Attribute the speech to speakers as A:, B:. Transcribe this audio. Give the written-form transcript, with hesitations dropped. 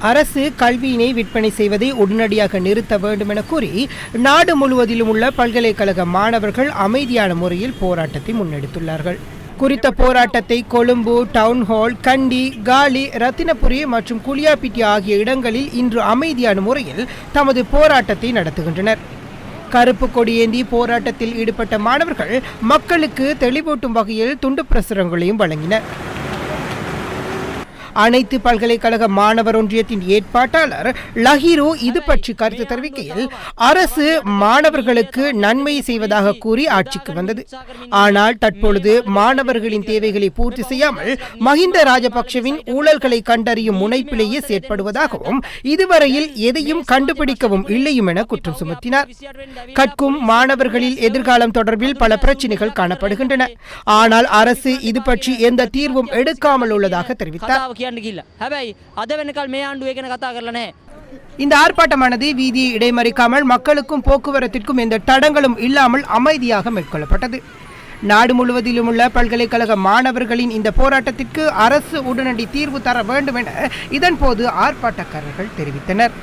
A: அரசு கல்வியினை விற்பனை செய்வதை உடனடியாக நிறுத்த வேண்டும் என கூறி நாடு முழுவதிலும் உள்ள பல்கலைக்கழக மாணவர்கள் அமைதியான முறையில் போராட்டத்தை முன்னெடுத்துள்ளார்கள். குறித்த போராட்டத்தை கொழும்பு, டவுன்ஹால், கண்டி, காலி, ரத்தினபுரி மற்றும் குளியாப்பிட்டி ஆகிய இடங்களில் இன்று அமைதியான முறையில் தமது போராட்டத்தை நடத்துகின்றனர். கருப்பு கொடியேந்தி போராட்டத்தில் ஈடுபட்ட மாணவர்கள் மக்களுக்கு தெளிவூட்டும் வகையில் துண்டு பிரசுரங்களையும் வழங்கினர். அனைத்து பல்கலைக்கழக மாணவர் ஒன்றியத்தின் ஏற்பாட்டாளர் லஹீரோ இது பற்றி கருத்து தெரிவிக்கையில், அரசு மாணவர்களுக்கு நன்மை செய்வதாக கூறி ஆட்சிக்கு வந்தது. ஆனால் தற்பொழுது மாணவர்களின் தேவைகளை பூர்த்தி செய்யாமல் மஹிந்த ராஜபக்ஷவின் ஊழல்களை கண்டறியும் முனைப்பிலேயே செயற்படுவதாகவும் இதுவரையில் எதையும் கண்டுபிடிக்கவும் இல்லையும் என குற்றம் சுமத்தினார். கற்கும் மாணவர்களில் எதிர்காலம் தொடர்பில் பல பிரச்சினைகள் காணப்படுகின்றன. ஆனால் அரசு இது பற்றி எந்த தீர்வும் எடுக்காமல் உள்ளதாக தெரிவித்தார். இந்த ஆர்ப்பாட்டமானது வீதியை இடைமறிக்காமல் மக்களுக்கும் போக்குவரத்திற்கும் எந்த தடங்களும் இல்லாமல் அமைதியாக மேற்கொள்ளப்பட்டது. நாடு முழுவதிலும் உள்ள பல்கலைக்கழக மாணவர்களின் இந்த போராட்டத்திற்கு அரசு உடனடி தீர்வு தர வேண்டும் என இதன்போது ஆர்ப்பாட்டக்காரர்கள் தெரிவித்தனர்.